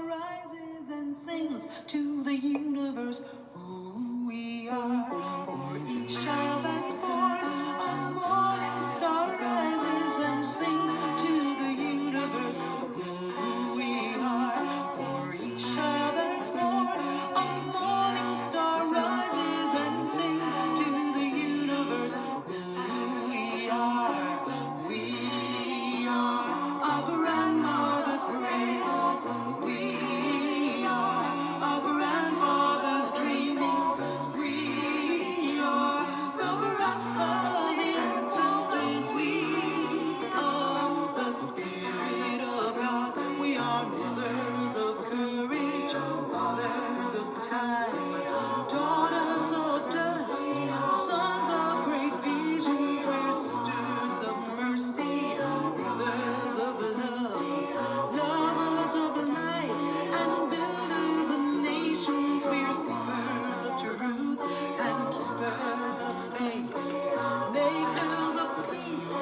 Rises and sings to the universe who we are. For each child that's born, a morning star rises and sings to the universe who we are. For each child that's born, a morning star rises and sings to the universe who we are. We are our grandmother's prayers. We are our grandfather's dreamings. We are the breath of the ancestors. We are the spirit of God. We are mothers of courage, fathers of time, daughters of dust, sons of great visions. We're sisters of mercy, brothers of love, lovers of light, and builders of nations. We're seekers of truth and keepers of faith, makers of peace,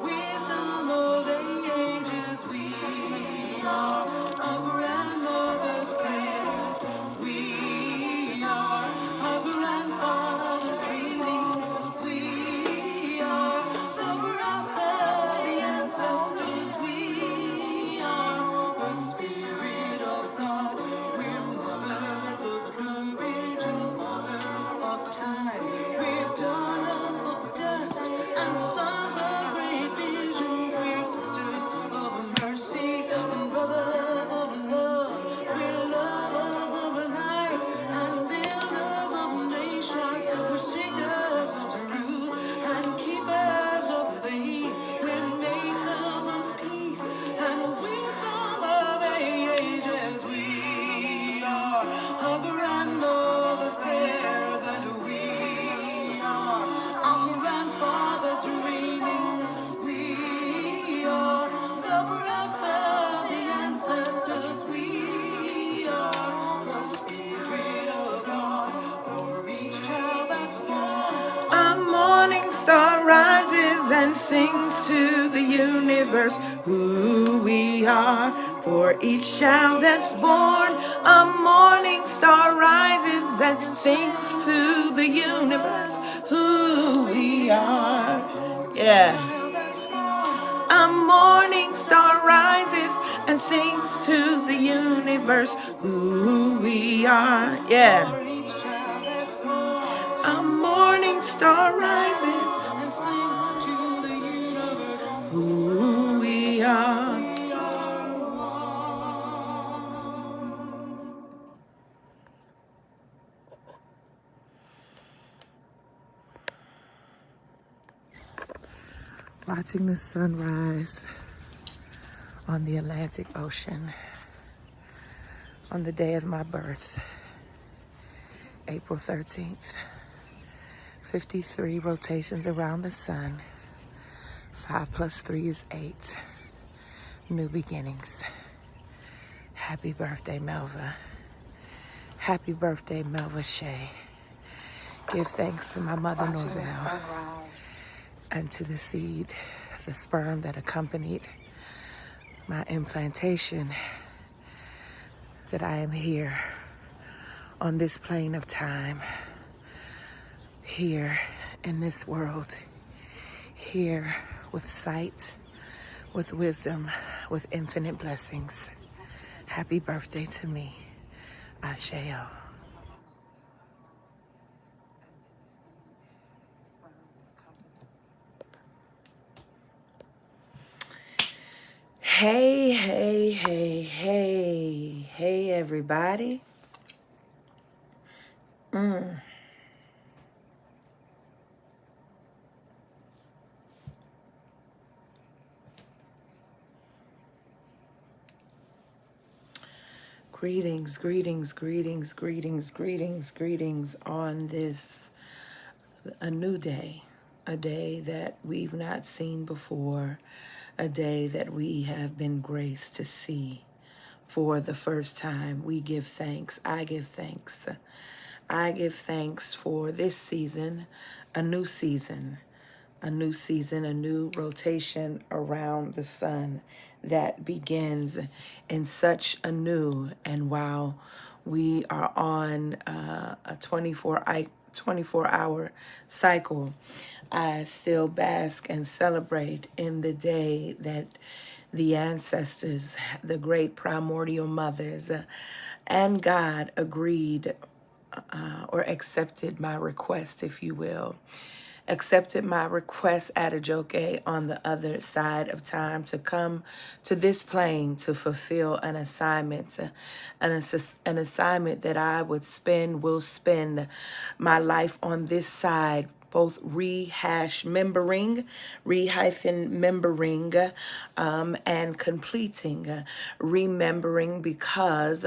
wisdom of the ages. We are our grandmother's prayers. We are our grandfather's dreamings. We are the breath of the ancestors. We are the spirit of God. We're mothers of courage and fathers of time. We're daughters of dust and sons of great visions. We're sisters of mercy and brothers of love. We're lovers of life and builders of nations. We're seekers of truth and keepers of faith. We're makers of peace and wisdom of ages. We are our grandmother's prayers, and we are our grandfather's dreamings. We are the breath of the ancestors. We are the spirit of God. For each child that's born, a morning star rises and sings to the universe who we are. For each child that's born, a morning star rises and sings to the universe who we are. Yeah. A morning star rises and sings to the universe who we are. Yeah. A morning star rises and sings to the universe who we are. Watching the sunrise on the Atlantic Ocean on the day of my birth, April 13th. 53 rotations around the sun. 5 plus 3 is 8. New beginnings. Happy birthday, Melva. Happy birthday, Melva Shea. Give thanks to my mother, Norvell, and to the seed, the sperm that accompanied my implantation, that I am here on this plane of time, here in this world, here with sight, with wisdom, with infinite blessings. Happy birthday to me, Asheo. Hey, hey, hey, hey, hey, everybody. Greetings, greetings, greetings, greetings, greetings, greetings on this, a new day, a day that we've not seen before, a day that we have been graced to see for the first time. We give thanks. I give thanks. I give thanks for this season, a new season, a new season, a new rotation around the sun that begins in such a new, and while we are on a 24-hour cycle, I still bask and celebrate in the day that the ancestors, the great primordial mothers, and God agreed or accepted my request, if you will. Accepted my request, Adejoke, on the other side of time to come to this plane to fulfill an assignment, an assignment that I will spend my life on this side, both re-membering, and completing, remembering, because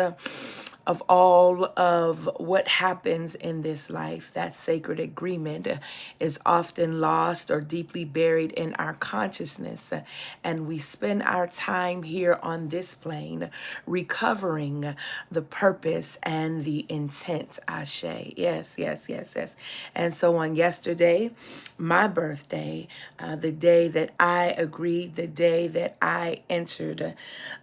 of all of what happens in this life. That sacred agreement is often lost or deeply buried in our consciousness, and we spend our time here on this plane recovering the purpose and the intent. Ashe. Yes, yes, yes, yes. And so on yesterday, my birthday, the day that I agreed, the day that I entered,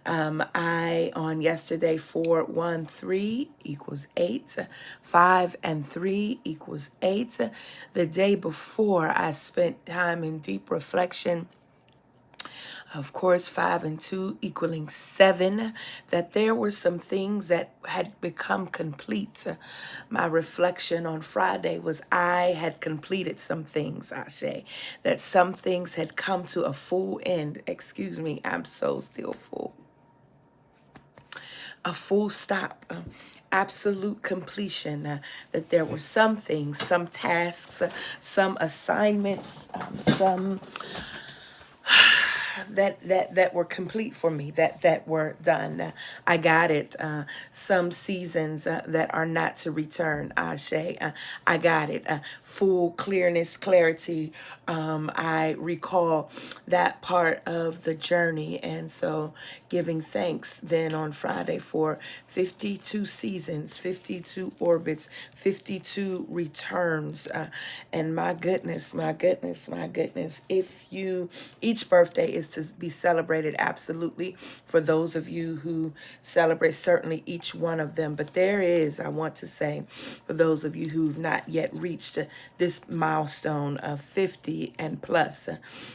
on yesterday, 4 1 3 equals 8, 5 and 3 equals 8. The day before, I spent time in deep reflection, of course, 5 and 2 equaling 7, that there were some things that had become complete. My reflection on Friday was I had completed some things, Ashe, that some things had come to a full end. Excuse me, I'm so still full. A full stop, absolute completion, that there were some things, some tasks, some assignments, some that were complete for me, that were done. I got it. Some seasons that are not to return. Ashe. I got it. Full clearness, clarity. I recall that part of the journey, and so giving thanks then on Friday for 52 seasons, 52 orbits, 52 returns, and my goodness, my goodness, my goodness. Each birthday is to be celebrated, absolutely, for those of you who celebrate, certainly each one of them. But there is, I want to say, for those of you who've not yet reached this milestone of 50 and plus,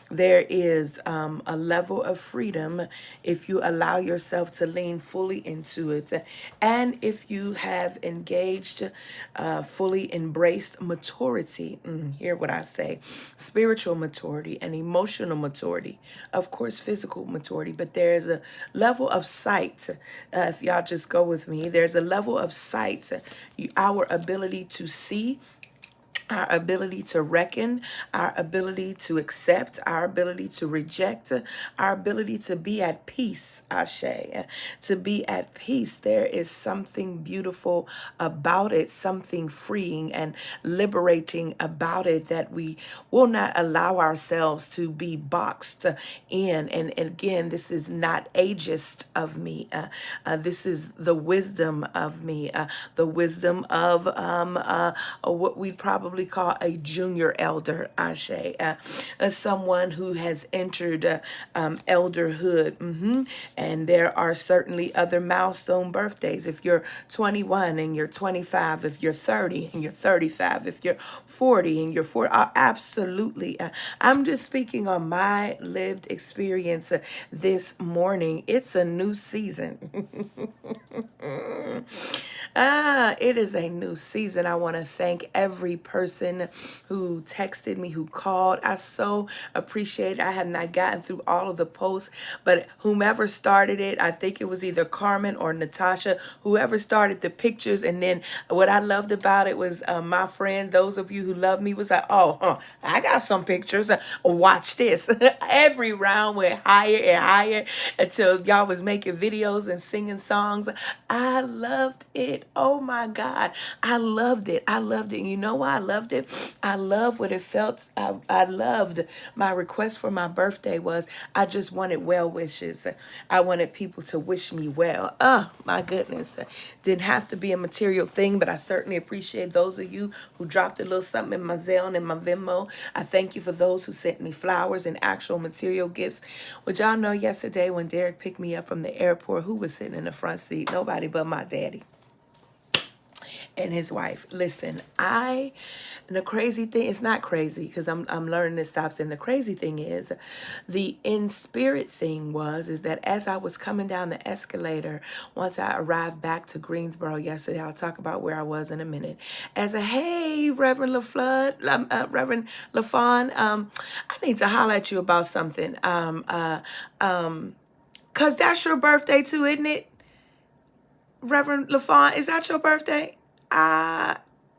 there is a level of freedom if you allow yourself to lean fully into it, and if you have engaged, fully embraced maturity. Hear what I say: spiritual maturity and emotional maturity, of course, physical maturity. But there is a level of sight. If y'all just go with me, there's a level of sight, our ability to see, our ability to reckon, our ability to accept, our ability to reject, our ability to be at peace, Ashe, to be at peace. There is something beautiful about it, something freeing and liberating about it, that we will not allow ourselves to be boxed in. And again, this is not ageist of me. This is the wisdom of me, the wisdom of what we probably call a junior elder, Ashe, someone who has entered elderhood. And there are certainly other milestone birthdays. If you're 21 and you're 25, if you're 30 and you're 35, if you're 40 and you're 40, absolutely. I'm just speaking on my lived experience this morning. It's a new season. It is a new season. I want to thank every person who texted me, who called. I so appreciate it. I have not gotten through all of the posts, but whomever started it, I think it was either Carmen or Natasha, whoever started the pictures. And then what I loved about it was my friends, those of you who love me, was like, oh, I got some pictures. Watch this. Every round went higher and higher until y'all was making videos and singing songs. I loved it. Oh my God. I loved it. I loved it. You know why I loved it? I love what it felt. I loved my request for my birthday was I just wanted well wishes. I wanted people to wish me well. Oh my goodness. Didn't have to be a material thing, but I certainly appreciate those of you who dropped a little something in my Zelle and my Venmo. I thank you for those who sent me flowers and actual material gifts. Which y'all know yesterday when Derek picked me up from the airport, who was sitting in the front seat? Nobody but my daddy and his wife. Listen, and the crazy thing, it's not crazy because I'm learning to stop saying the crazy thing is the in spirit thing is that as I was coming down the escalator, once I arrived back to Greensboro yesterday, I'll talk about where I was in a minute. As a, hey, Reverend Reverend LaFawn, I need to holler at you about something. Cause that's your birthday too, isn't it? Reverend LaFawn, is that your birthday?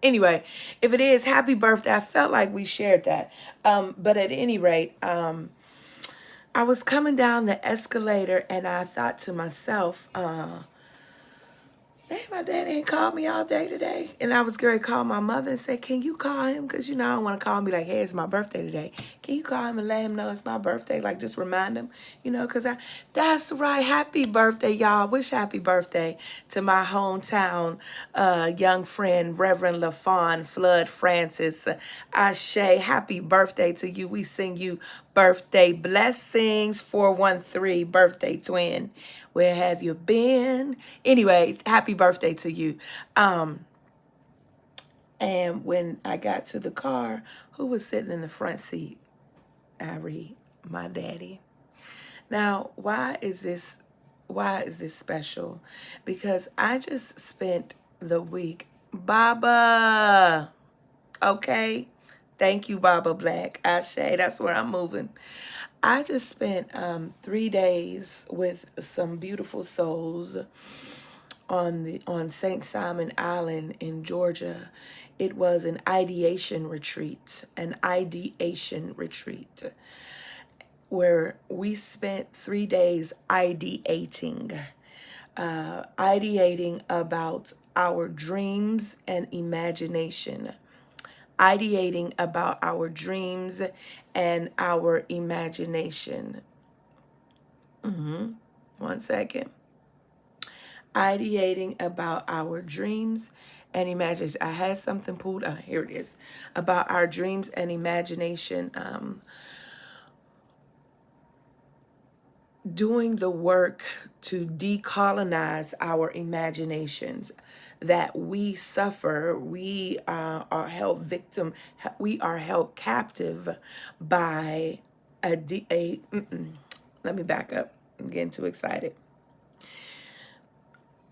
Anyway, if it is, happy birthday. I felt like we shared that. But at any rate, I was coming down the escalator and I thought to myself, hey, my dad ain't called me all day today. And I was going to call my mother and say, can you call him? Because, I don't want to call him and be like, hey, it's my birthday today. Can you call him and let him know it's my birthday? Like, just remind him, because that's right. Happy birthday, y'all. Wish happy birthday to my hometown young friend, Reverend LaFawn Flood Francis. Ashe, happy birthday to you. We sing you birthday blessings. 413, birthday twin. Where have you been? Anyway, happy birthday to you. And when I got to the car, who was sitting in the front seat? Ari, my daddy. Now, why is this special? Because I just spent the week, Baba. Okay. Thank you, Baba Black. Ashe, that's where I'm moving. I just spent 3 days with some beautiful souls on St. Simon Island in Georgia. It was an ideation retreat, where we spent 3 days ideating about our dreams and imagination. Ideating about our dreams and our imagination. 1 second. Ideating about our dreams and imagination. I had something pulled up. Here it is. About our dreams and imagination. Doing the work to decolonize our imaginations, that we suffer, we are held captive by let me back up. I'm getting too excited.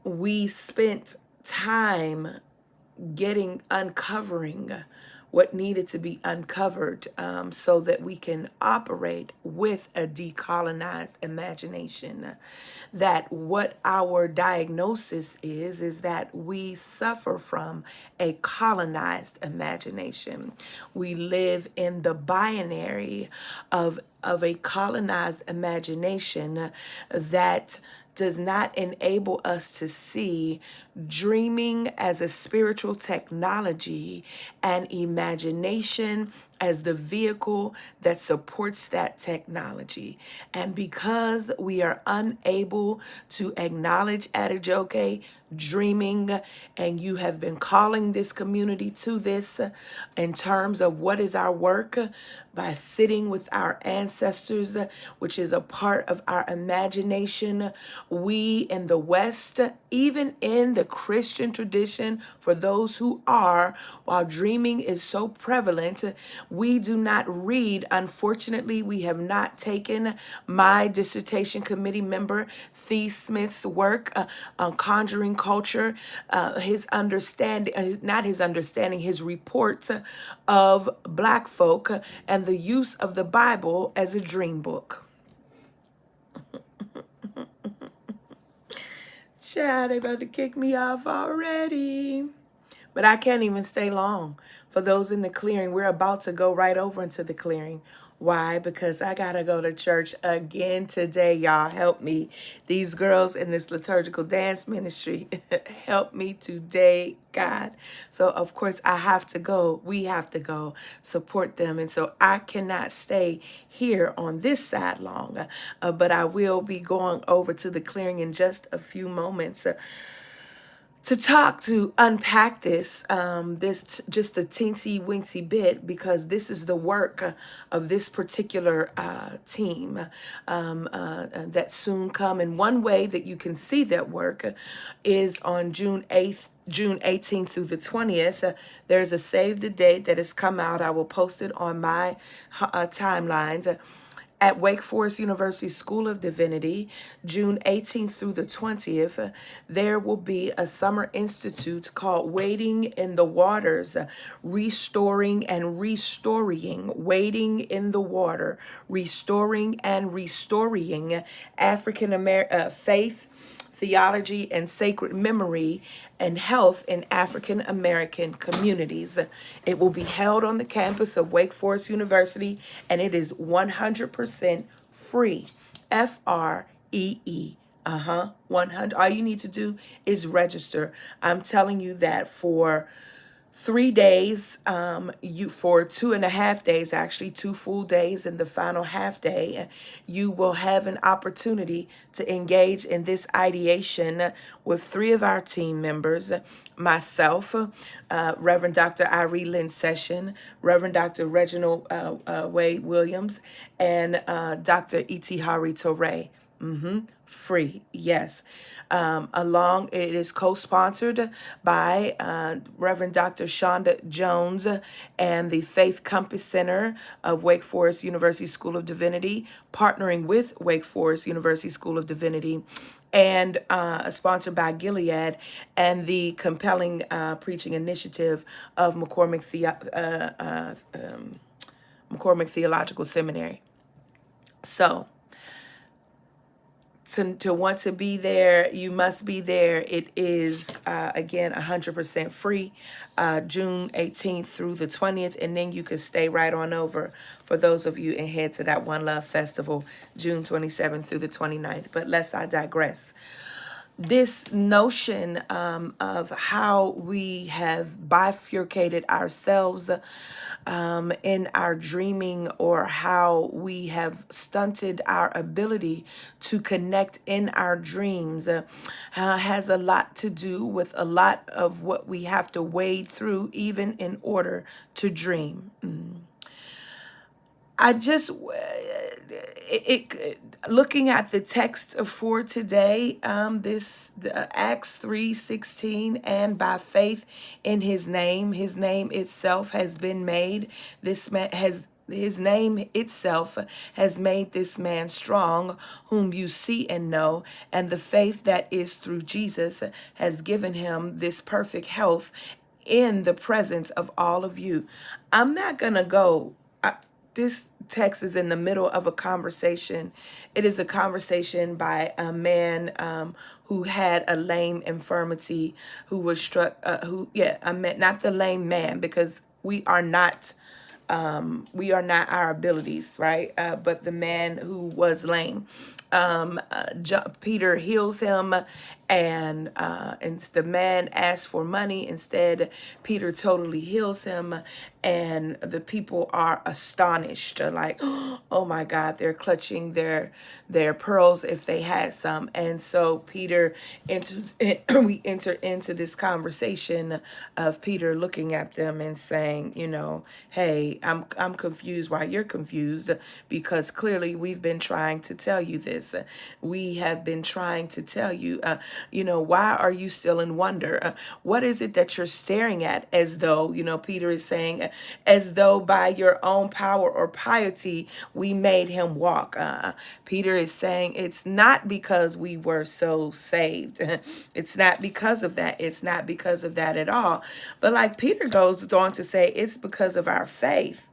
We spent time uncovering what needed to be uncovered so that we can operate with a decolonized imagination. That what our diagnosis is that we suffer from a colonized imagination. We live in the binary of a colonized imagination that does not enable us to see dreaming as a spiritual technology and imagination as the vehicle that supports that technology. And because we are unable to acknowledge, Adejoke, dreaming, and you have been calling this community to this in terms of what is our work by sitting with our ancestors, which is a part of our imagination. We in the West, even in the Christian tradition, for those who are, while dreaming is so prevalent, we do not read. Unfortunately, we have not taken my dissertation committee member, Thee Smith's work on conjuring culture, his understanding, not his understanding, his reports of Black folk and the use of the Bible as a dream book. Child, they about to kick me off already. But I can't even stay long. For those in the clearing, we're about to go right over into the clearing. Why? Because I got to go to church again today, y'all. Help me. These girls in this liturgical dance ministry, help me today, God. So, of course, I have to go. We have to go support them. And so I cannot stay here on this side long. But I will be going over to the clearing in just a few moments. To talk, to unpack just a teensy weensy bit, because this is the work of this particular team that soon come. And one way that you can see that work is on June 18th through the 20th. There's a save the date that has come out. I will post it on my timelines. At Wake Forest University School of Divinity, June 18th through the 20th, there will be a summer institute called Wading in the Waters, Restoring and Restoring, Wading in the Water, Restoring and Restoring African American faith, theology, and sacred memory and health in African American communities. It will be held on the campus of Wake Forest University, and it is 100% free. FREE. 100. All you need to do is register. I'm telling you that for 3 days, for 2.5 days, actually 2 full days, and the final half day, you will have an opportunity to engage in this ideation with 3 of our team members, myself, Reverend Dr. Irie Lynn Session, Reverend Dr. Reginald Wade Williams, and Dr. Itihari Torre. Free, yes. It is co-sponsored by Reverend Dr. Shonda Jones and the Faith Compass Center of Wake Forest University School of Divinity, partnering with Wake Forest University School of Divinity, and sponsored by Gilead and the compelling preaching initiative of McCormick Theological Seminary. So, to want to be there, you must be there. It is, again, 100% free, June 18th through the 20th, and then you can stay right on over for those of you and head to that One Love Festival, June 27th through the 29th. But lest I digress. This notion of how we have bifurcated ourselves in our dreaming, or how we have stunted our ability to connect in our dreams, has a lot to do with a lot of what we have to wade through even in order to dream. Looking at the text for today, Acts 3:16, and by faith in his name itself has been made. His name itself has made this man strong, whom you see and know, and the faith that is through Jesus has given him this perfect health in the presence of all of you. I'm not gonna go. This text is in the middle of a conversation. It is a conversation by a man who had a lame infirmity, who was struck, not the lame man, because we are not our abilities, right? But the man who was lame. Peter heals him, and the man asks for money. Instead, Peter totally heals him, and the people are astonished, like, oh my God, they're clutching their pearls if they had some. And so Peter we enter into this conversation of Peter looking at them and saying, hey, I'm confused why you're confused, because clearly we've been trying to tell you this. this. We have been trying to tell you, why are you still in wonder? What is it that you're staring at as though, Peter is saying, as though by your own power or piety, we made him walk. Peter is saying it's not because we were so saved. It's not because of that. It's not because of that at all. But like Peter goes on to say, it's because of our faith.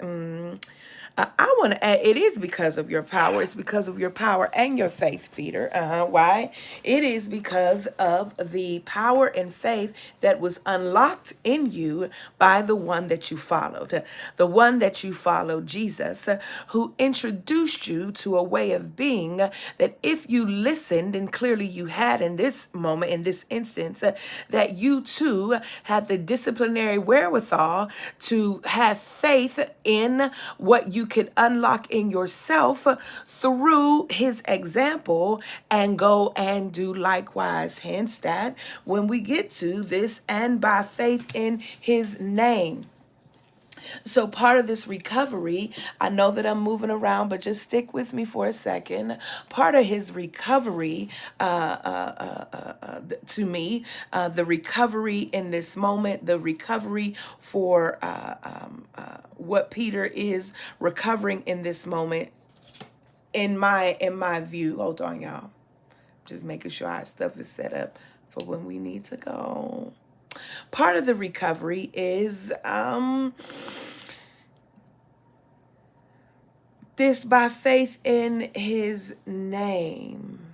I want to add, it is because of your power. It's because of your power and your faith, Peter. Why? It is because of the power and faith that was unlocked in you by the one that you followed. The one that you followed, Jesus, who introduced you to a way of being that if you listened, and clearly you had in this moment, in this instance, that you too had the disciplinary wherewithal to have faith in what you could unlock in yourself through his example and go and do likewise. Hence that when we get to this, and by faith in his name. So part of this recovery, I know that I'm moving around, but just stick with me for a second. Part of his recovery to me, the recovery in this moment, the recovery for what Peter is recovering in this moment, in my view. Hold on, y'all. Just making sure our stuff is set up for when we need to go. Part of the recovery is this by faith in his name.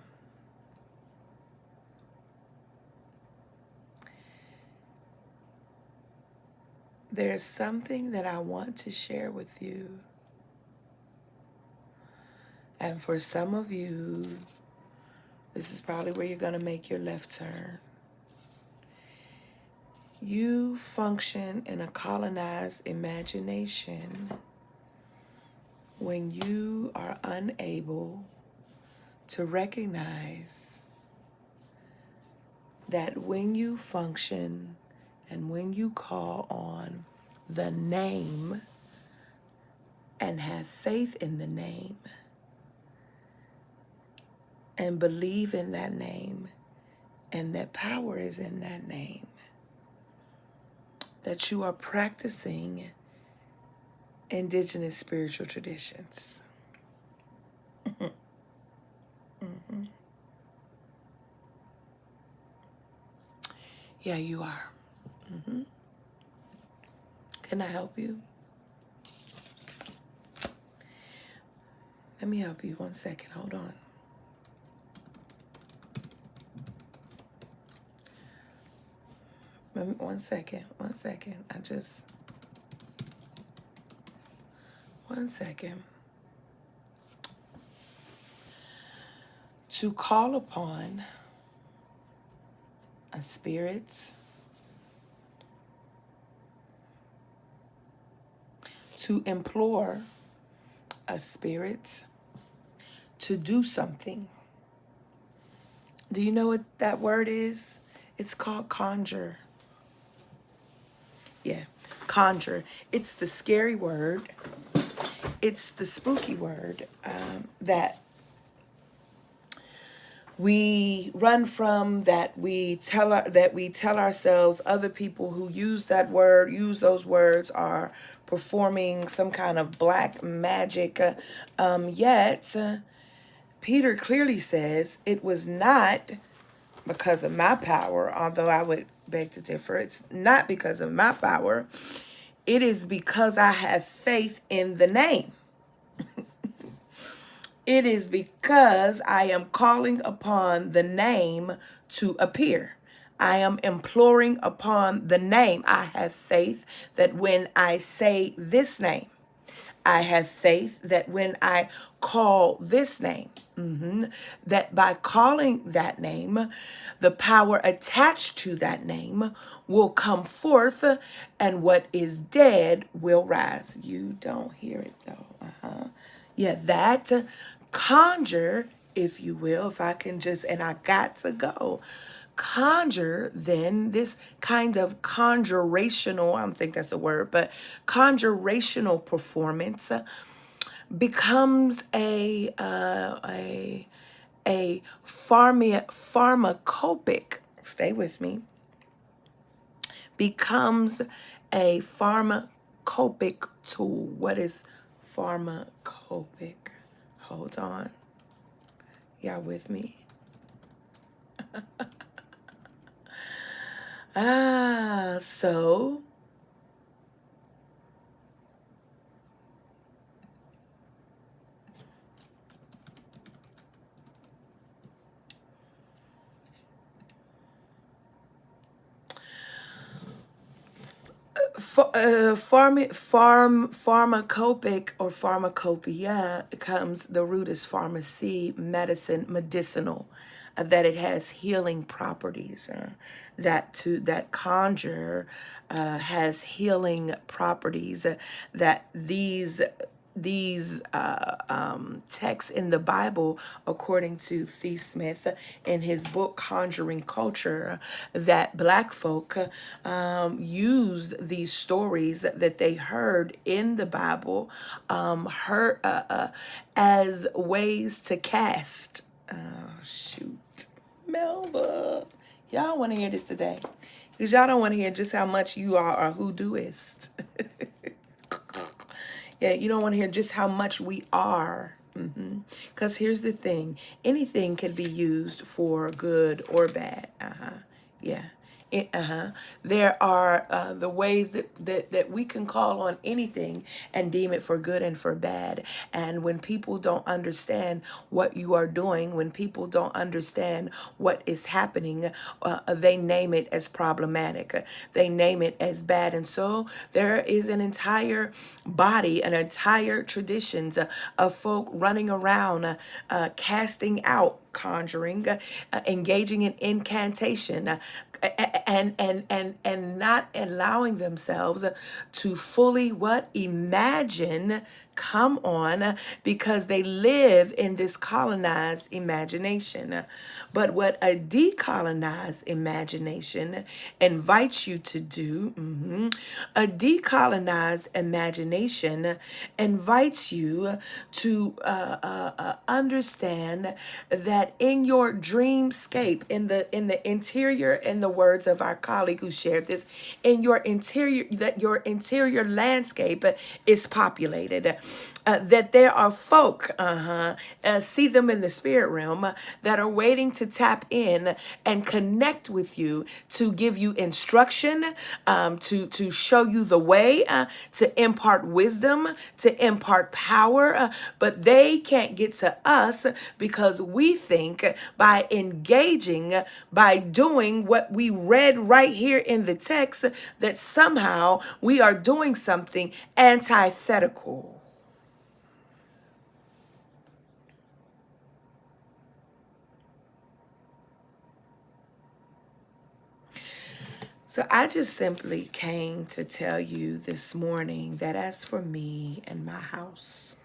There's something that I want to share with you. And for some of you, this is probably where you're going to make your left turn. You function in a colonized imagination when you are unable to recognize that when you function and when you call on the name and have faith in the name and believe in that name and that power is in that name, that you are practicing indigenous spiritual traditions. Yeah, you are. Can I help you? Let me help you 1 second. Hold on. One second. 1 second. 1 second. To call upon a spirit, to implore a spirit to do something. Do you know what that word is? It's called conjure. Yeah, conjure. It's the scary word. It's the spooky word that we run from, that we tell ourselves other people who use those words are performing some kind of black magic. Yet Peter clearly says it was not because of my power, although I would beg to differ. It's not because of my power. It is because I have faith in the name. It is because I am calling upon the name to appear. I am imploring upon the name. I have faith that when I say this name, I have faith that when I call this name, that by calling that name, the power attached to that name will come forth, and what is dead will rise. You don't hear it though. Yeah, that conjure, if you will, if I can just, and I got to go. Conjure, then, this kind of conjurational, I don't think that's the word, but conjurational performance becomes a a pharmacopic, stay with me, becomes a pharmacopic tool. What is pharmacopic? Hold on. Y'all with me? So pharmacopic or pharmacopoeia comes, the root is pharmacy, medicine, medicinal, that it has healing properties, that conjure has healing properties, that these texts in the Bible, according to Thee Smith in his book Conjuring Culture, that Black folk used these stories that they heard in the Bible, heard as ways to cast. Oh, shoot, Melva, y'all want to hear this today? Because y'all don't want to hear just how much you are a hoodooist. Yeah, you don't want to hear just how much we are. Because here's the thing. Anything can be used for good or bad. Yeah. There are the ways that we can call on anything and deem it for good and for bad. And when people don't understand what you are doing, when people don't understand what is happening, they name it as problematic. They name it as bad. And so there is an entire body, an entire traditions of folk running around casting out, conjuring, engaging in incantation, and not allowing themselves to fully what imagine, come on, because they live in this colonized imagination. But what a decolonized imagination invites you to do, a decolonized imagination invites you to understand that in your dreamscape, in the interior, in the words of our colleague who shared this, in your interior, that your interior landscape is populated. That there are folk, see them in the spirit realm, that are waiting to tap in and connect with you, to give you instruction, to show you the way, to impart wisdom, to impart power. But they can't get to us because we think by engaging, by doing what we read right here in the text, that somehow we are doing something antithetical. So I just simply came to tell you this morning that as for me and my house,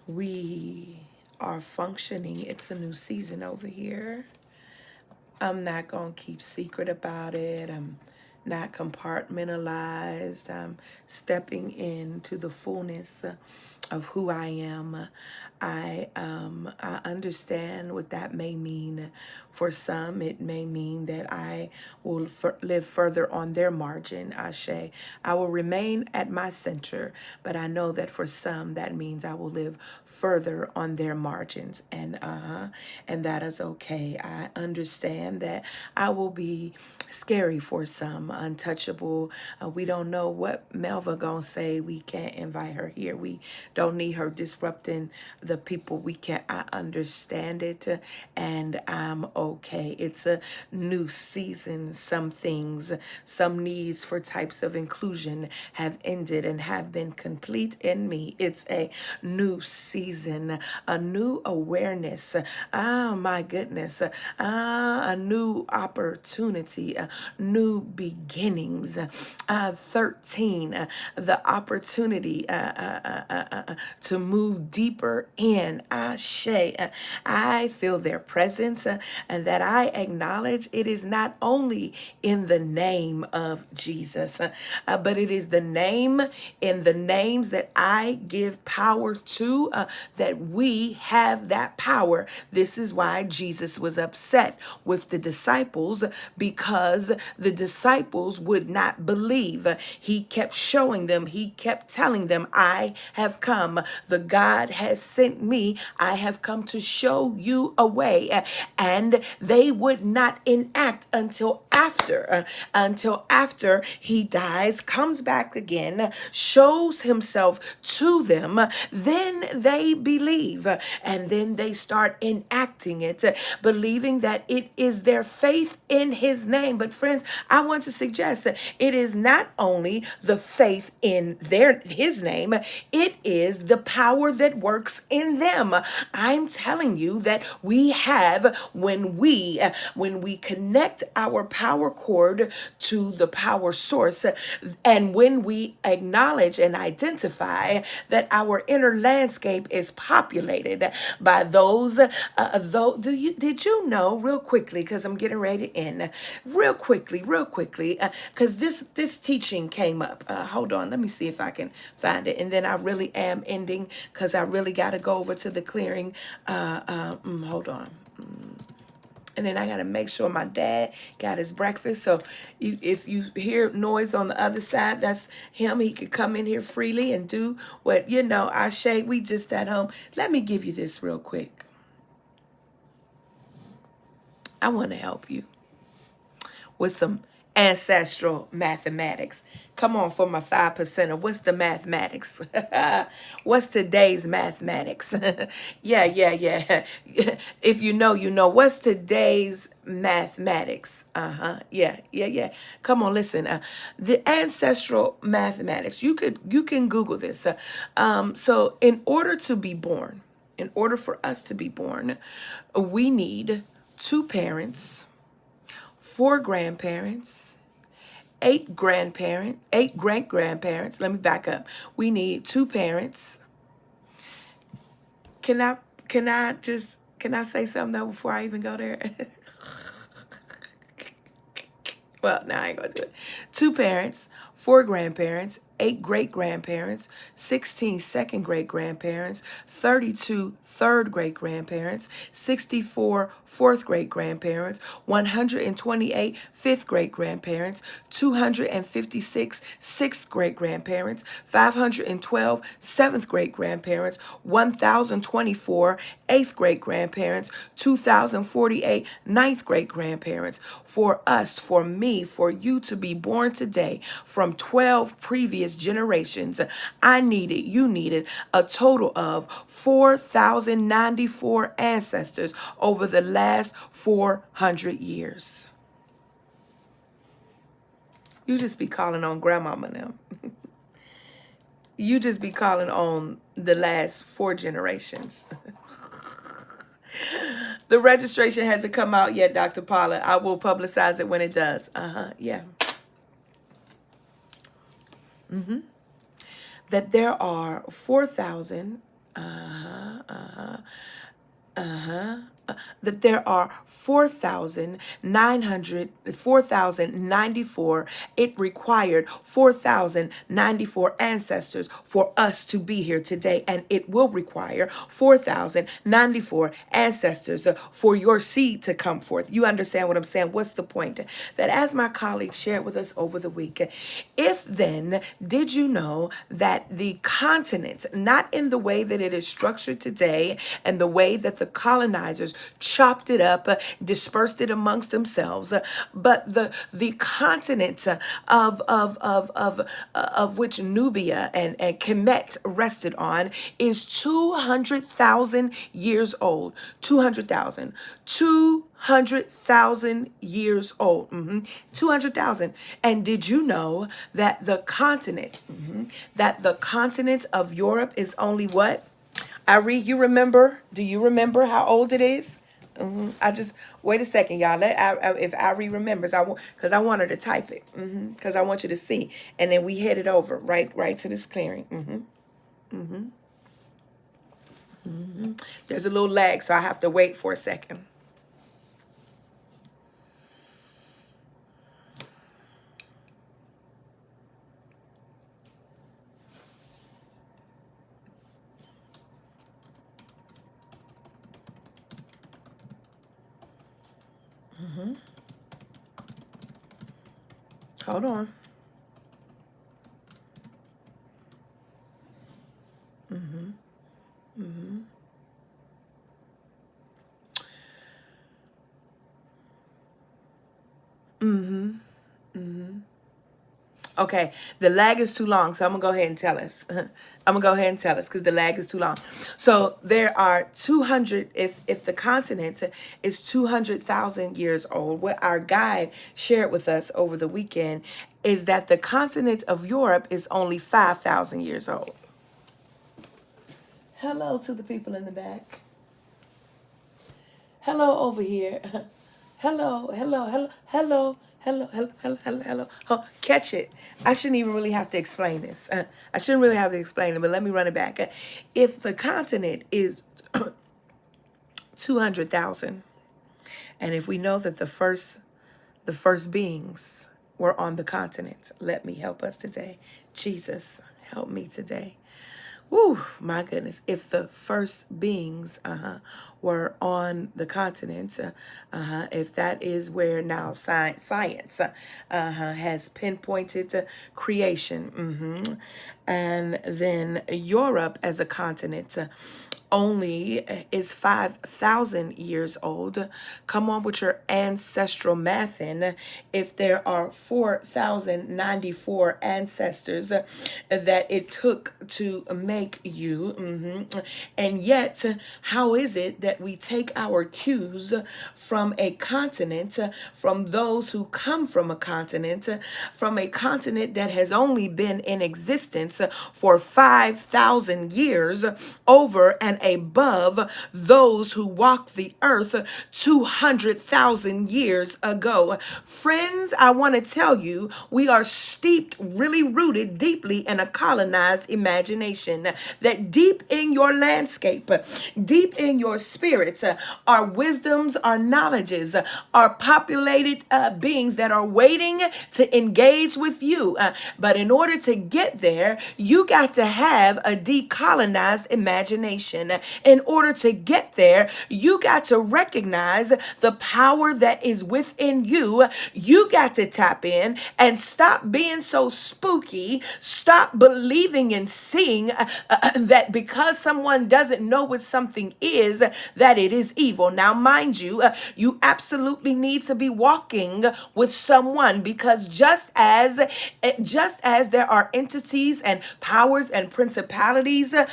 we are functioning. It's a new season over here. I'm not going to keep secret about it. I'm not compartmentalized. I'm stepping into the fullness of who I am. I understand what that may mean. For some, it may mean that I will live further on their margin, Ashe. I will remain at my center, but I know that for some, that means I will live further on their margins. And that is okay. I understand that I will be scary for some, untouchable. We don't know what Melva gonna say. We can't invite her here. We don't need her disrupting the people. We can't. I understand it, and I'm okay. It's a new season. Some things, some needs for types of inclusion have ended and have been complete in me. It's a new season, a new awareness. My goodness, a new opportunity, a new beginning. beginnings. 13, the opportunity to move deeper in. I feel their presence, and that I acknowledge it is not only in the name of Jesus, but it is the name in the names that I give power to, that we have that power. This is why Jesus was upset with the disciples, because the disciples would not believe. He kept showing them, he kept telling them, I have come. The God has sent me. I have come to show you a way. And they would not enact until after he dies, comes back again, shows himself to them. Then they believe, and then they start enacting it, believing that it is their faith in his name. But friends, I want to suggest that it is not only the faith in his name, it is the power that works in them. I'm telling you that we have, when we connect our power cord to the power source, and when we acknowledge and identify that our inner landscape is populated by those, did you know, real quickly, because I'm getting ready to end, real quickly, because this teaching came up. Hold on, let me see if I can find it, and then I really am ending, because I really got to go over to the clearing. Hold on. And then I got to make sure my dad got his breakfast. So if you hear noise on the other side, that's him. He could come in here freely and do what, we just at home. Let me give you this real quick. I want to help you with some ancestral mathematics. Come on, for my 5%. What's the mathematics? What's today's mathematics? Yeah. If you know, you know. What's today's mathematics? Yeah. Come on, listen. The ancestral mathematics. You can Google this. So in order for us to be born, we need 2 parents, 4 grandparents, 8 great grandparents. Let me back up. We need 2 parents. Can I say something though before I even go there? Well, no, I ain't gonna do it. 2 parents, 4 grandparents, 8 great grandparents, 16 second great grandparents, 32 third great grandparents, 64 fourth great grandparents, 128 fifth great grandparents, 256 sixth great grandparents, 512 seventh great grandparents, 1,024 eighth great grandparents, 2,048 ninth great grandparents. For us, for me, for you to be born today from 12 previous generations, you needed a total of 4,094 ancestors over the last 400 years. You just be calling on grandmama now. You just be calling on the last 4 generations. The registration hasn't come out yet, Dr. Paula. I will publicize it when it does. Yeah. That there are 4,000, that there are 4,094. It required 4,094 ancestors for us to be here today. And it will require 4,094 ancestors for your seed to come forth. You understand what I'm saying? What's the point? That, as my colleague shared with us over the week, if then, did you know that the continent, not in the way that it is structured today and the way that the colonizers chopped it up, dispersed it amongst themselves, but the continent of which Nubia and Kemet rested on is 200,000 years old. 200,000 years old. 200,000. And did you know that the continent of Europe is only what? Ari, you remember? Do you remember how old it is? I just wait a second, y'all. If Ari remembers, because I want her to type it. Because I want you to see, and then we head it over right to this clearing. There's a little lag, so I have to wait for a second. Hold on. Okay, the lag is too long, so I'm gonna go ahead and tell us. I'm gonna go ahead and tell us because the lag is too long. So there are 200. If the continent is 200,000 years old, what our guide shared with us over the weekend is that the continent of Europe is only 5,000 years old. Hello to the people in the back. Hello over here. Hello, hello, hello, hello, hello, hello, hello, hello, hello. Oh, catch it. I shouldn't even really have to explain this. I shouldn't really have to explain it, but let me run it back. If the continent is 200,000, and if we know that the first beings were on the continent, let me help us today. Jesus, help me today. Woo, my goodness. If the first beings were on the continent, if that is where now science has pinpointed creation, and then Europe as a continent only is 5,000 years old. Come on with your ancestral math in. If there are 4,094 ancestors that it took to make you, and yet how is it that we take our cues from a continent, from those who come from a continent that has only been in existence for 5,000 years, over and above those who walked the earth 200,000 years ago. Friends, I want to tell you, we are steeped, really rooted deeply in a colonized imagination. That deep in your landscape, deep in your spirit, are wisdoms, are knowledges, are populated beings that are waiting to engage with you. But in order to get there, you got to have a decolonized imagination. In order to get there, you got to recognize the power that is within you. You got to tap in and stop being so spooky. Stop believing and seeing that because someone doesn't know what something is, that it is evil. Now, mind you, you absolutely need to be walking with someone, because just as there are entities and powers and principalities that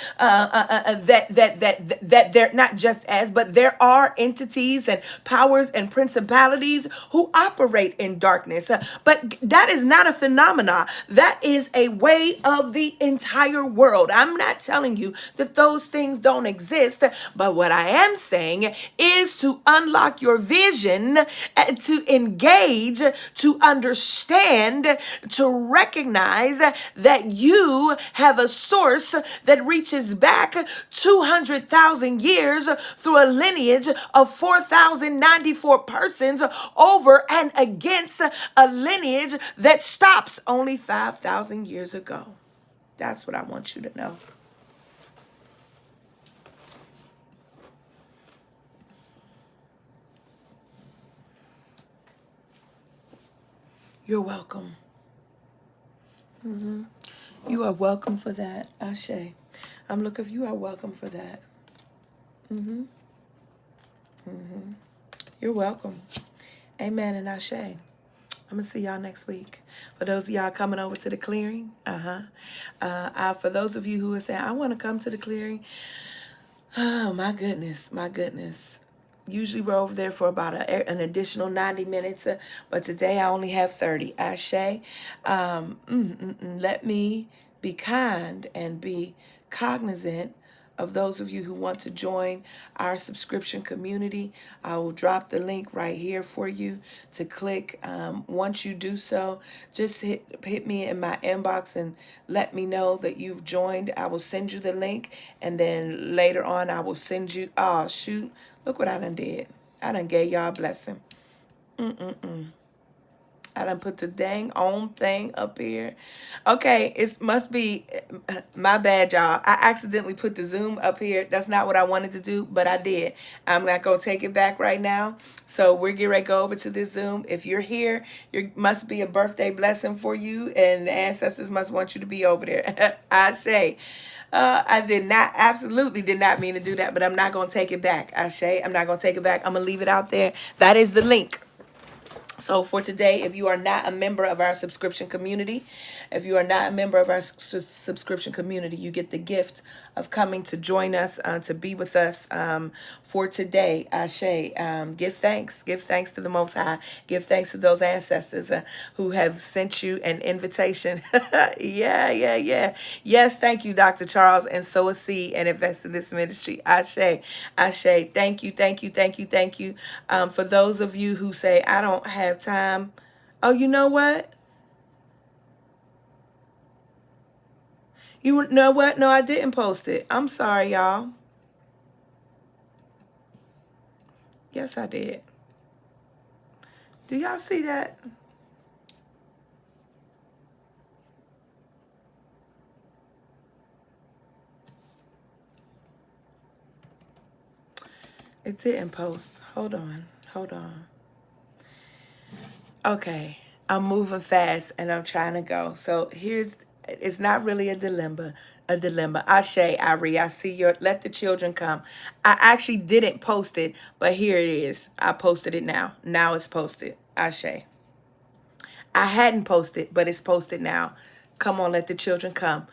they're not just as, but there are entities and powers and principalities who operate in darkness. But that is not a phenomena. That is a way of the entire world. I'm not telling you that those things don't exist, but what I am saying is to unlock your vision, to engage, to understand, to recognize that you have a source that reaches back 200,000 years through a lineage of 4,094 persons, over and against a lineage that stops only 5,000 years ago. That's what I want you to know. You're welcome. You are welcome for that, Ashe. I'm looking for you. Are welcome for that. You're welcome. Amen and Ashe. I'm gonna see y'all next week. For those of y'all coming over to the clearing, for those of you who are saying, I want to come to the clearing. Oh my goodness, my goodness. Usually we're over there for about an additional 90 minutes, but today I only have 30. Ashe, let me be kind and be cognizant of those of you who want to join our subscription community, I will drop the link right here for you to click. Once you do so, just hit me in my inbox and let me know that you've joined. I will send you the link, and then later on I will send you, oh shoot, look what I done did. I done gave y'all a blessing. I done put the dang on thing up here. Okay, it must be my bad, y'all. I accidentally put the Zoom up here. That's not what I wanted to do, but I did. I'm not going to take it back right now. So we're getting ready to go over to this Zoom. If you're here, it must be a birthday blessing for you, and the ancestors must want you to be over there. I say. I did not, absolutely did not mean to do that, but I'm not going to take it back. I'm not going to take it back. I'm going to leave it out there. That is the link. So for today, if you are not a member of our subscription community, you get the gift of coming to join us, to be with us for today. Ashe, give thanks. Give thanks to the Most High. Give thanks to those ancestors who have sent you an invitation. Yeah. Yes, thank you, Dr. Charles, and sow a seed and invest in this ministry. Ashe. Thank you, thank you, thank you, thank you. For those of you who say, I don't have time. Oh, you know what? You know what? No, I didn't post it. I'm sorry, y'all. Yes, I did. Do y'all see that? It didn't post. Hold on. Okay. I'm moving fast and I'm trying to go. So it's not really a dilemma. Ashe, Ari, I see your, let the children come. I actually didn't post it, but here it is. I posted it now. Now it's posted. Ashe. I hadn't posted, but it's posted now. Come on, let the children come.